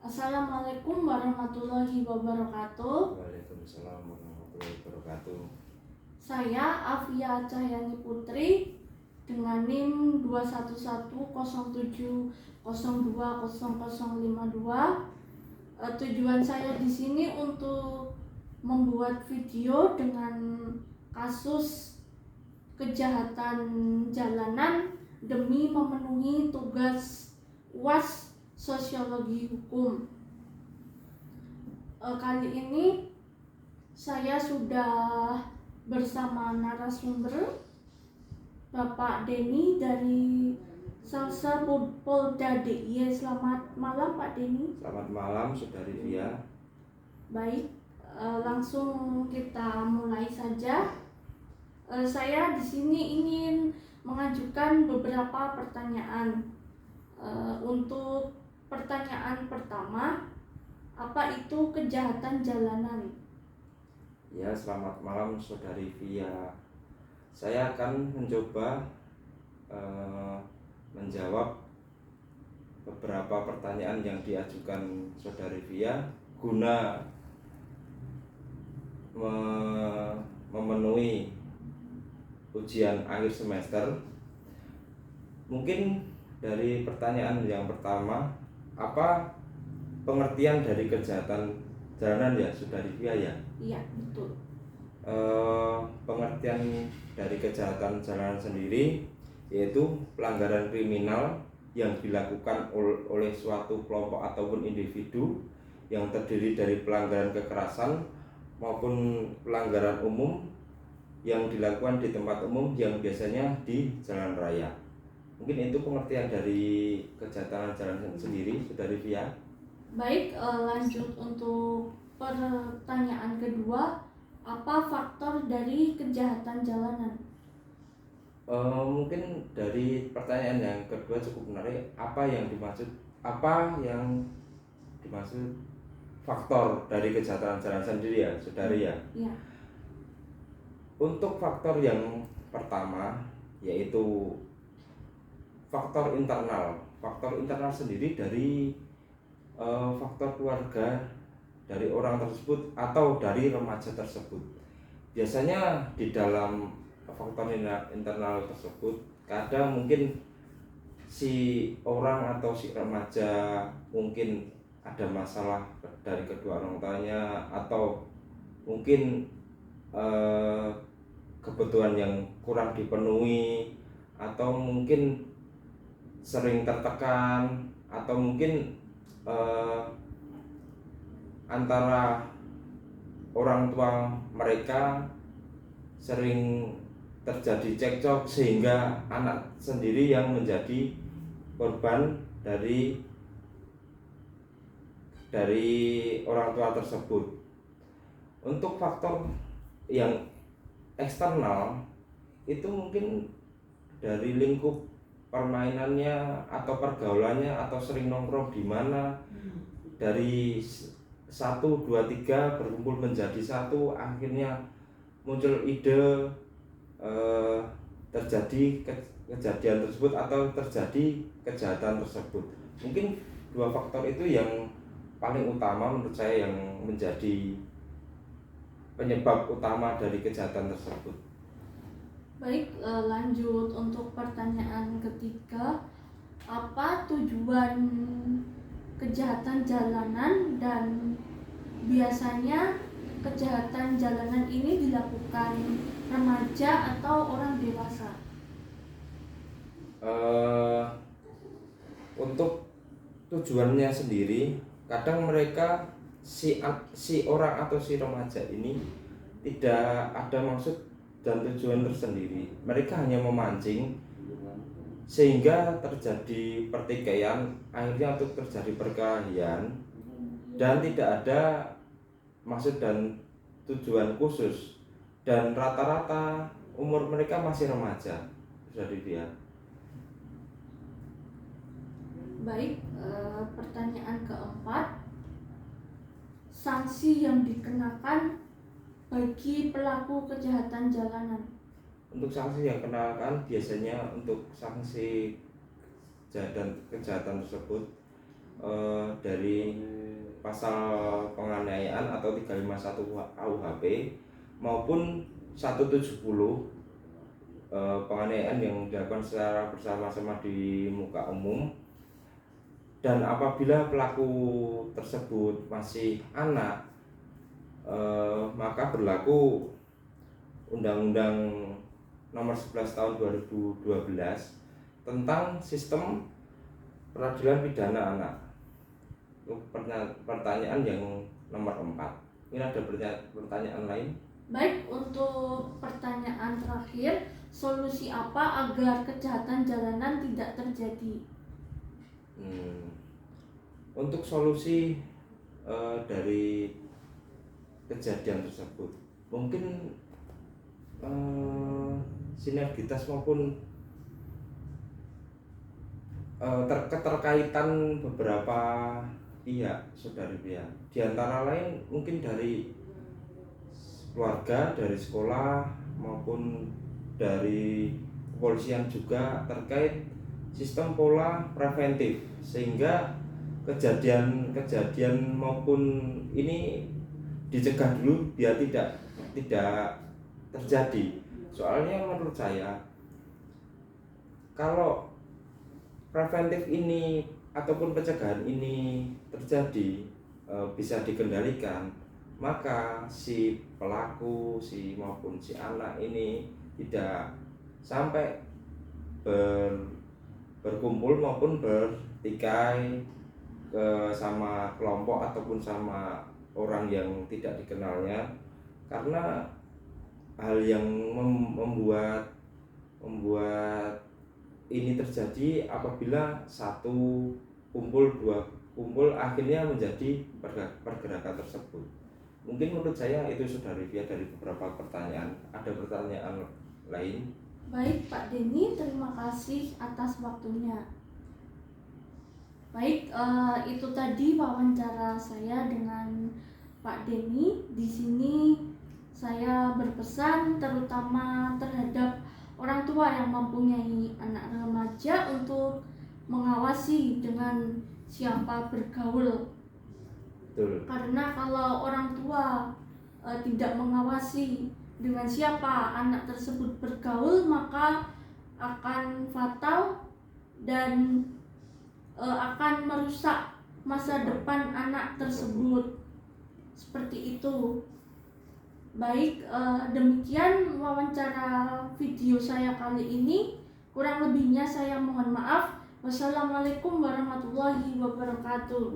Assalamualaikum warahmatullahi wabarakatuh. Waalaikumsalam warahmatullahi wabarakatuh. Saya Afia Cahyani Putri dengan NIM 21107020052. Tujuan saya di sini untuk membuat video dengan kasus kejahatan jalanan demi memenuhi tugas UAS Sosiologi Hukum. Kali ini saya sudah bersama narasumber Bapak Denny dari Salsa Polda DIY. Selamat malam Pak Denny. Selamat malam Saudari Via. Baik, langsung kita mulai saja. Saya di sini ingin mengajukan beberapa pertanyaan. Untuk pertanyaan pertama, apa itu kejahatan jalanan? Ya, selamat malam Saudari Via. Saya akan mencoba menjawab beberapa pertanyaan yang diajukan Saudari Via guna memenuhi ujian akhir semester. Mungkin dari pertanyaan yang pertama, apa pengertian dari kejahatan jalanan ya Saudari Via ya? Iya, betul. Pengertian dari kejahatan jalanan sendiri yaitu pelanggaran kriminal yang dilakukan oleh suatu kelompok ataupun individu yang terdiri dari pelanggaran kekerasan maupun pelanggaran umum yang dilakukan di tempat umum yang biasanya di jalan raya. Mungkin itu pengertian dari kejahatan jalanan sendiri, Saudari Via. Baik, lanjut untuk pertanyaan kedua, apa faktor dari kejahatan jalanan? Mungkin dari pertanyaan yang kedua cukup menarik. Apa yang dimaksud faktor dari kejahatan jalanan sendiri ya, Saudari ya? Ya. Untuk faktor yang pertama yaitu faktor internal. Faktor internal sendiri dari faktor keluarga dari orang tersebut atau dari remaja tersebut. Biasanya di dalam faktor internal tersebut kadang mungkin si orang atau si remaja mungkin ada masalah dari kedua orang tuanya atau mungkin kebutuhan yang kurang dipenuhi atau mungkin sering tertekan atau mungkin antara orang tua mereka sering terjadi cekcok sehingga anak sendiri yang menjadi korban dari orang tua tersebut. Untuk faktor yang eksternal itu mungkin dari lingkup permainannya atau pergaulannya atau sering nongkrong di mana dari 1, 2, 3 berkumpul menjadi satu, akhirnya muncul ide terjadi kejadian tersebut atau terjadi kejahatan tersebut. Mungkin dua faktor itu yang paling utama menurut saya yang menjadi penyebab utama dari kejahatan tersebut. Baik, lanjut untuk pertanyaan ketiga, apa tujuan kejahatan jalanan dan biasanya kejahatan jalanan ini dilakukan remaja atau orang dewasa? Untuk tujuannya sendiri, kadang mereka si orang atau si remaja ini tidak ada maksud dan tujuan tersendiri. Mereka hanya memancing sehingga terjadi pertikaian, akhirnya untuk terjadi perkelahian dan tidak ada maksud dan tujuan khusus, dan rata-rata umur mereka masih remaja. Jadi dia. Baik, pertanyaan keempat, sanksi yang dikenakan bagi pelaku kejahatan jalanan. Untuk sanksi yang kenakan biasanya untuk sanksi kejahatan tersebut dari pasal penganiayaan atau 351 KUHP maupun 170 penganiayaan yang dilakukan secara bersama-sama di muka umum. Dan apabila pelaku tersebut masih anak, maka berlaku Undang-Undang Nomor 11 Tahun 2012 tentang sistem peradilan pidana anak. Pertanyaan yang nomor 4. Ini ada pertanyaan lain? Baik, untuk pertanyaan terakhir, solusi apa agar kejahatan jalanan tidak terjadi? Untuk solusi dari kejadian tersebut, mungkin sinergitas maupun keterkaitan beberapa pihak, saudari pihak. Di antara lain mungkin dari keluarga, dari sekolah maupun dari kepolisian juga terkait sistem pola preventif, sehingga kejadian maupun ini dicegah dulu biar tidak terjadi. Soalnya menurut saya kalau preventif ini ataupun pencegahan ini terjadi bisa dikendalikan, maka si pelaku maupun si anak ini tidak sampai berkumpul maupun bertikai sama kelompok ataupun sama orang yang tidak dikenalnya, karena hal yang membuat ini terjadi apabila satu kumpul, dua kumpul, akhirnya menjadi pergerakan tersebut. Mungkin menurut saya itu sudah review dari beberapa pertanyaan. Ada pertanyaan lain? Baik Pak Denny, terima kasih atas waktunya. Baik, itu tadi wawancara saya dengan Pak Denny. Di sini saya berpesan terutama terhadap orang tua yang mempunyai anak remaja untuk mengawasi dengan siapa bergaul. Betul. Karena kalau orang tua tidak mengawasi dengan siapa anak tersebut bergaul, maka akan fatal dan akan merusak masa depan anak tersebut. Seperti itu. Baik, demikian wawancara video saya kali ini. Kurang lebihnya saya mohon maaf. Wassalamualaikum warahmatullahi wabarakatuh.